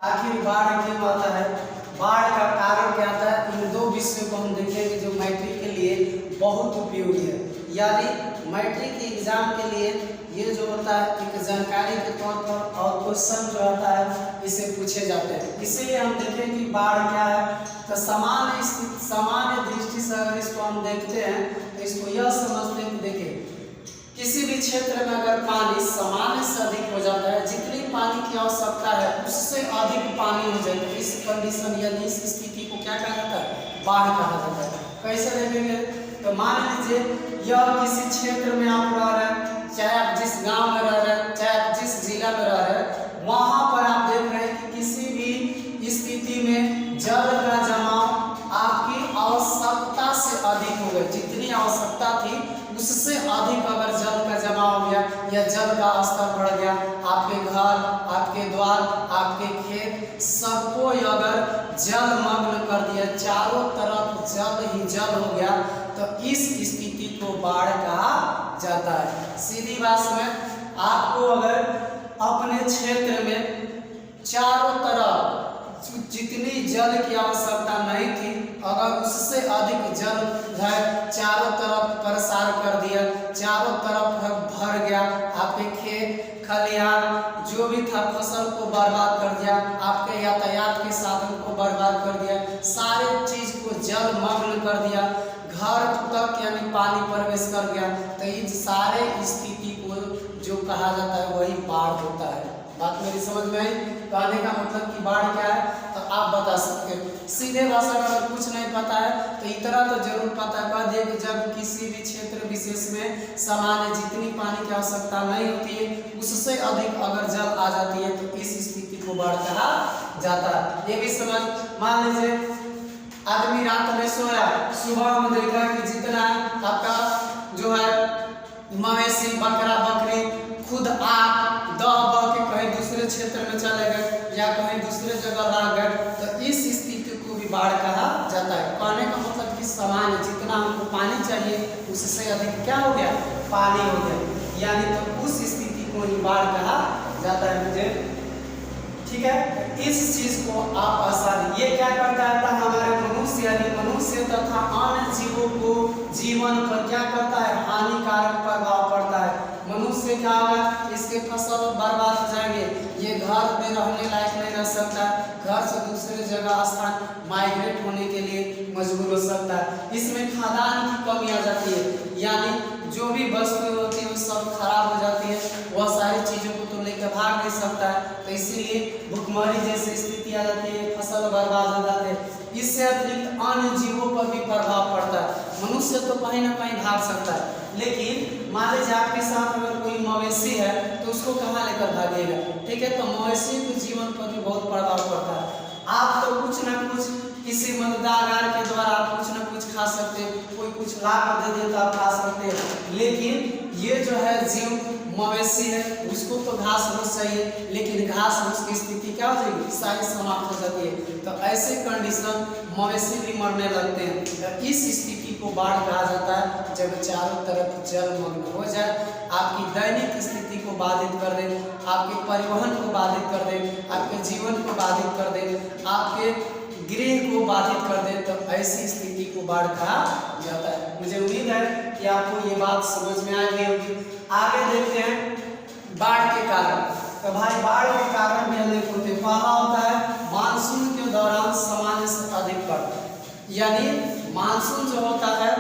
आखिर बाढ़ क्यों आता है, बाढ़ का कारण क्या आता है, इन दो विषयों को हम देखेंगे जो मैट्रिक के लिए बहुत उपयोगी है। यानी मैट्रिक के एग्जाम के लिए ये जो होता है एक जानकारी के तौर पर और क्वेश्चन जो आता है इसे पूछे जाते हैं। इसीलिए हम देखें कि बाढ़ क्या है। तो सामान्य दृष्टि से अगर इसको हम देखते हैं तो इसको यह समझते हैं, देखिए किसी भी क्षेत्र में अगर पानी सामान्य से अधिक हो जाता है, जितनी पानी की आवश्यकता है उससे अधिक पानी हो जाए तो इस कंडीशन यानी इस स्थिति को क्या कहा जाता है, बाढ़ कहा जाता है। कैसे देखेंगे तो मान लीजिए यह किसी क्षेत्र में आप रह रहे हैं, चाहे आप जिस गांव में रह रहे हैं, चाहे आप जिस जिला में रह रहे हैं, वहां पर आप देख रहे हैं कि किसी भी स्थिति में जल का जमाव आपकी आवश्यकता से अधिक हो गया। जितनी आवश्यकता थी उससे अधिक अगर जल का जमा हो गया या जल का स्तर बढ़ गया, आपके घर, आपके द्वार, आपके खेत सबको अगर जलमग्न कर दिया, चारों तरफ जल ही जल हो गया, तो इस स्थिति को बाढ़ कहा जाता है। सीधी भाषा में आपको अगर अपने क्षेत्र में चारों तरफ जितनी जल की आवश्यकता नहीं थी, अगर उससे अधिक जल है चारों तरफ प्रसार कर दिया, चारों तरफ भर गया, आपके खेत खलिहान जो भी था फसल को बर्बाद कर दिया, आपके यातायात के साधन को बर्बाद कर दिया, सारे चीज को जलमग्न कर दिया, घर तक यानी पानी प्रवेश कर गया, तो इस सारे स्थिति को जो कहा जाता है वही बाढ़ होता है। बात मेरी समझ में आई? कहने का मतलब कि बाढ़ क्या है तो आप बता सकते हैं। सीधे भाषा में अगर कुछ नहीं पता है तो इतना तो जरूर पता कर दिए कि जब किसी भी क्षेत्र विशेष में सामान्य जितनी पानी की आवश्यकता नहीं होती है उससे अधिक अगर जल आ जाती है तो इस स्थिति को बाढ़ कहा जाता है। ये भी समझ, मान लीजिए आदमी रात में सोया, सुबह में देखा कि जितना आपका जो है मवेशी बकरा बकरी खुद आप दह के कहीं दूसरे क्षेत्र में चले गए या कहीं दूसरे जगह रह गए, तो इस स्थिति को भी बाढ़ कहा जाता है। कहने का मतलब कि सामान्य जितना हमको पानी चाहिए उससे अधिक क्या हो गया, पानी हो गया, यानी तो उस स्थिति को ही बाढ़ कहा जाता है। मुझे ठीक है, इस चीज को आप आसानी ये क्या करता है हमारे मनुष्य यानी मनुष्य तथा अन्य जीवों को जीवन पर क्या करता है, हानिकारक प्रभाव पड़ता है। मनुष्य क्या होगा, इसके फसल बर्बाद हो जाएंगे, ये घर में रहने लायक नहीं रह सकता, घर से दूसरे जगह स्थान माइग्रेट होने के लिए मजबूर हो सकता है। इसमें खाद्यान्न की कमी आ जाती है, यानी जो भी वस्तु होती है वो सब खराब हो जाती है, वह सारी चीजों को तो लेकर भाग नहीं सकता है, तो इसीलिए भुखमरी जैसी स्थिति आ जाती है, फसल बर्बाद हो जाते हैं। इससे अतिरिक्त अन्य जीवों पर भी प्रभाव पड़ता है। मनुष्य तो कहीं ना कहीं भाग सकता है, लेकिन मान लीजिए आपके साथ अगर कोई मवेशी है तो उसको कहाँ लेकर भागेगा, ठीक है, तो मवेशी के जीवन पर भी बहुत प्रभाव पड़ता है। आप तो कुछ ना कुछ किसी मददगार के द्वारा आप कुछ ना कुछ खा सकते हैं, कोई कुछ ला कर दे दे तो आप खा सकते हैं, लेकिन ये जो है जीव मवेशी है उसको तो घास फूस चाहिए, लेकिन घास फूस की स्थिति क्या हो जाएगी, सारी समाप्त हो जाती है, तो ऐसे कंडीशन मवेशी भी मरने लगते हैं। तो इस स्थिति को बाढ़ कहा जाता है जब चारों तरफ जलमग्न हो जाए, आपकी दैनिक स्थिति को बाधित कर दे, आपके परिवहन को बाधित कर दे, आपके जीवन को बाधित कर दे, आपके गृह को बाधित कर दे, तो ऐसी स्थिति को बाढ़ कहा जाता है। मुझे उम्मीद है कि आपको ये बात समझ में आ गई होगी। आगे देखते हैं बाढ़ के कारण। तो भाई बाढ़ के कारण भी अनेक होते हैं। पहला होता है मानसून के दौरान सामान्य से अधिक बढ़ता, यानी मानसून जो होता है,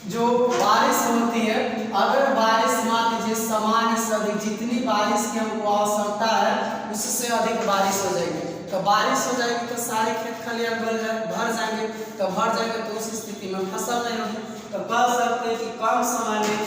जो बारिश होती है, अगर बारिश मान लीजिए सामान्य से अधिक जितनी बारिश की हमको आवश्यकता है उससे अधिक बारिश हो जाएगी, तो बारिश हो जाएगी तो सारे खेत खलिहान भर जाएंगे, तो भर जाएंगे तो उस स्थिति में फसल नहीं होगी। तो कह सकते हैं कि कम समय में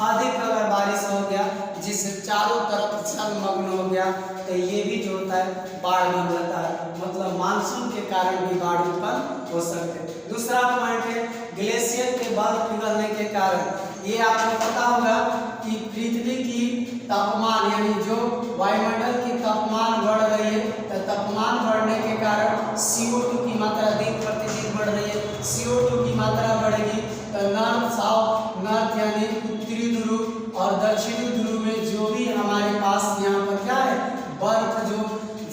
अधिक अगर बारिश हो गया जिससे चारों तरफ जलमग्न हो गया, तो ये भी जो होता है बाढ़ बन जाता है, मतलब मानसून के कारण भी बाढ़ उत्पन्न हो सकते हैं। दूसरा पॉइंट है ग्लेशियर के बर्फ पिघलने के कारण। ये आपको पता होगा कि पृथ्वी की तापमान यानी जो वायुमंडल की तापमान बढ़ रही है, तो तापमान बढ़ने के कारण CO2 की मात्रा दिन प्रतिदिन बढ़ रही है। CO2 की मात्रा बढ़ेगी तो नॉर्थ यानी उत्तरी ध्रुव और दक्षिणी ध्रुव में जो भी हमारे पास यहाँ पर क्या है बर्फ जो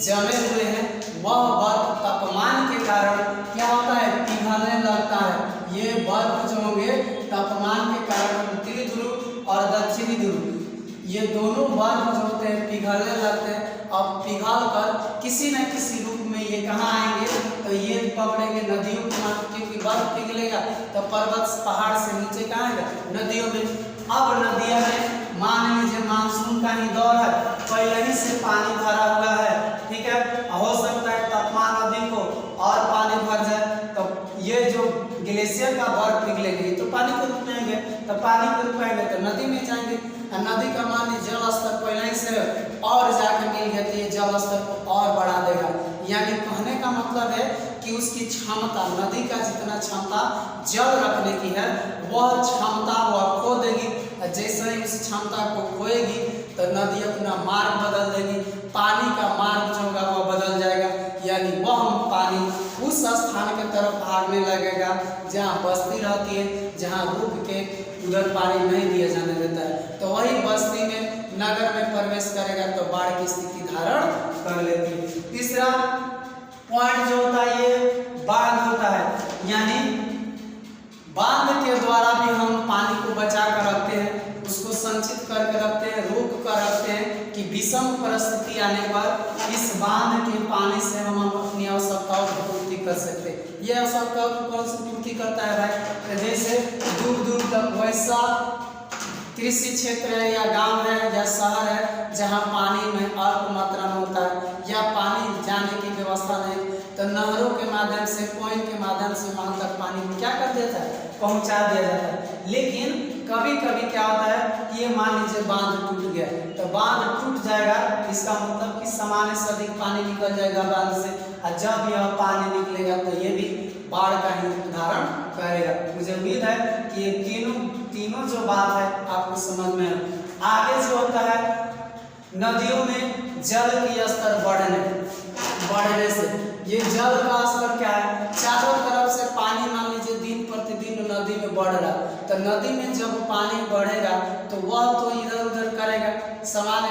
जमे हुए हैं वह बर्फ तापमान के कारण क्या होता है, पिघलने लगता है। ये बर्फ जो होंगे तापमान के कारण उत्तरी ध्रुव और दक्षिणी ध्रुव ये दोनों बर्फ जो होते हैं पिघलने लगते हैं। अब पिघल कर किसी न किसी रूप में ये कहाँ आएंगे, तो ये पकड़ेंगे नदियों के मार्ग, क्योंकि बर्फ पिघलेगा तो पर्वत पहाड़ से नीचे कहाँ आएगा, नदियों में। अब नदियों में मान लीजिए मानसून का ही दौर है, पहले ही से पानी भरा हुआ है, ठीक है। हो सकता है तापमान अधिक हो और पानी भर जाए, तो ये जो ग्लेशियर का बर्फ पिघलेगी तो पानी के रूप में आएंगे, तो पानी के रूप में आएंगे तो नदी में जाएंगे। नदी का मान लीजिए जल स्तर पहले ही से और जाकर मिल गया तो ये जल स्तर को और बढ़ा देगा। यानी कहने का मतलब है कि उसकी क्षमता, नदी का जितना क्षमता जल रखने की है वह क्षमता वह खो देगी। जैसे ही उस क्षमता को खोएगी तो नदी अपना मार्ग बदल देगी, पानी का मार्ग जो होगा वह बदल जाएगा। यानी वह पानी उस स्थान के तरफ भागने लगेगा जहाँ बस्ती रहती है, जहाँ रुक के उधर पानी नहीं दिया जाने देता है, तो वही बस्ती में नगर में प्रवेश करेगा तो बाढ़ की स्थिति धारण कर लेती है। तीसरा पॉइंट जो होता है ये बांध होता है, यानी बांध के द्वारा भी हम पानी को बचा कर रखते हैं, उसको संचित करके रखते हैं, रोक कर रखते हैं कि विषम परिस्थिति आने पर इस बांध के पानी से हम अपनी आवश्यकताओं की पूर्ति कर सकते हैं। ये आवश्यकताओं की कौन सी पूर्ति करता है भाई, जैसे दूर दूर तक वैसा कृषि क्षेत्र है या गांव है या शहर है जहां पानी में अल्प मात्रा में होता है या पानी जाने की व्यवस्था नहीं, तो नहरों के माध्यम से, पॉइंट के माध्यम से वहां तक पानी क्या कर देता है, पहुंचा दिया जाता है। लेकिन कभी कभी क्या होता है कि ये मान लीजिए बांध टूट गया, तो बांध टूट जाएगा, इसका मतलब कि सामान्य से अधिक पानी निकल जाएगा बांध से, और जब यह पानी निकलेगा तो ये भी बाढ़ का ही धारण करेगा। मुझे उम्मीद है कि ये तीनों जो बात है आपको समझ में आगे जो होता है नदियों में जल की स्तर बढ़ने से ये जल का स्तर क्या है, चारों तरफ से पानी मान लीजिए दिन प्रतिदिन नदी में बढ़ रहा, तो नदी में जब पानी बढ़ेगा तो वह तो इधर उधर करेगा। सामान्य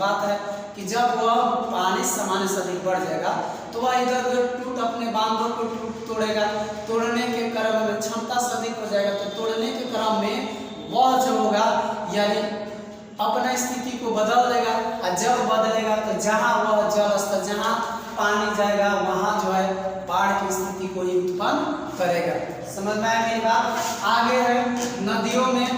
बात है कि जब वह पानी सामान्य से अधिक बढ़ जाएगा तो वह इधर उधर अपने बांधों को तोड़ेगा, तोड़ने के क्रम में क्षमता से अधिक हो जाएगा, तो तोड़ने के क्रम में वह जो होगा यानी अपना स्थिति को बदल देगा, और जब बदलेगा तो जहाँ वह जल स्तर, जहाँ पानी जाएगा वहाँ जो है बाढ़ की स्थिति को ही उत्पन्न करेगा। समझ में आया मेरी बात। आगे है नदियों में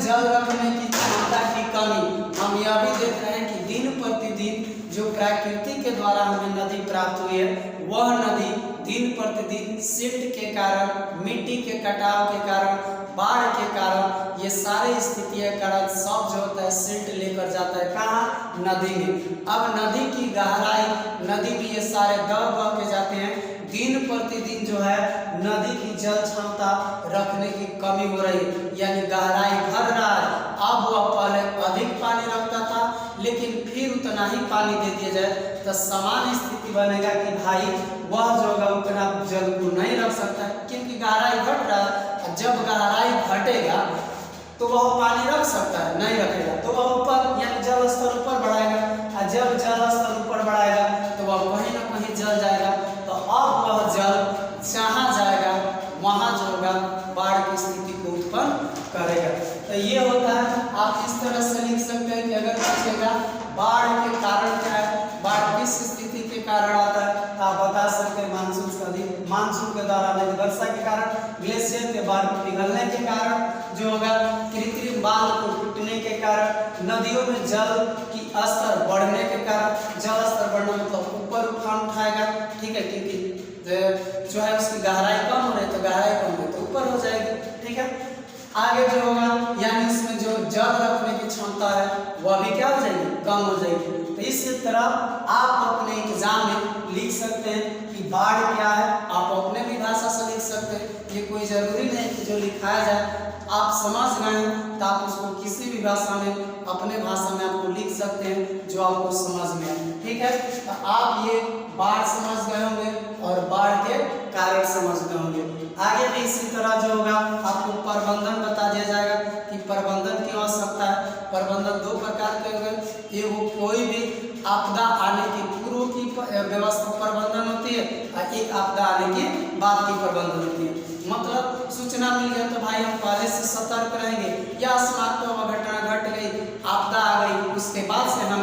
जल रखने की क्षमता की कमी। हम यह भी देख रहे हैं कि दिन प्रतिदिन जो प्रकृति के द्वारा हमें नदी प्राप्त हुई है वह नदी दिन प्रतिदिन सिल्ट के कारण, मिट्टी के कटाव के कारण, बाढ़ के कारण, ये सारी स्थितियां कारण सब जो होता है सिल्ट लेकर जाता है कहाँ, नदी में। अब नदी की गहराई, नदी में ये सारे दब बह के जाते हैं। दिन प्रतिदिन जो है नदी की जल क्षमता रखने की कमी हो रही है, यानी गहराई घट रहा है। अब वह पहले अधिक पानी रखता था लेकिन फिर उतना ही पानी दे दिया जाए तो सामान्य स्थिति बनेगा कि भाई वह जो होगा उतना जल को नहीं रख सकता, क्योंकि गहराई घट रहा है। जब गहराई घटेगा तो वह पानी रख सकता है, नहीं रखेगा तो वह ऊपर यानी जल स्तर ऊपर बढ़ाएगा, और जब जल स्तर ऊपर बढ़ाएगा तो वह कहीं ना कहीं जल जाएगा, तो अब वह जल जहाँ जाएगा वहाँ जो होगा बाढ़ की स्थिति को उत्पन्न करेगा। तो ये होता है, आप इस तरह से लिख सकते हैं कि अगर पूछेगा बाढ़ के कारण क्या है, बाढ़ किस स्थिति के कारण आता है, तो आप बता सकते हैं मानसून के दौरान वर्षा के कारण, ग्लेशियर के बर्फ पिघलने के कारण जो होगा, कृत्रिम बांध को टूटने के कारण, नदियों में जल की स्तर बढ़ने के कारण। जल स्तर बढ़ना मतलब ऊपर उफान उठाएगा, ठीक है, क्योंकि जो है उसकी गहराई कम हो रही है तो गहराई कम हो तो ऊपर हो जाएगी, ठीक है। आगे जो होगा यानी इसमें जो जल रखने की क्षमता है वह भी क्या हो जाएगी, कम हो जाएगी। तो इस तरह आप अपने एग्जाम में लिख सकते हैं कि बाढ़ क्या है, आप अपने भी भाषा से लिख सकते हैं, ये कोई जरूरी नहीं कि जो लिखाया जाए आप समझ गए तो आप उसको किसी भी भाषा में, अपने भाषा में आपको लिख सकते हैं जो आपको समझ में आए, ठीक है। तो आप ये बाढ़ समझ गए होंगे और बाढ़ के कारण समझ गए होंगे। आगे भी इसी तरह जो होगा आपको प्रबंधन बता दिया जाएगा कि प्रबंधन की आवश्यकता है। प्रबंधन दो प्रकार के होंगे, एगो कोई भी आपदा आने के पूर्व की व्यवस्था प्रबंधन होती है और एक आपदा आने के बाद की प्रबंधन होती है। मतलब सूचना मिल गया तो भाई हम पहले से सतर्क रहेंगे, या अकस्मात तो घटना घट गई, आपदा आ गई, उसके बाद से हम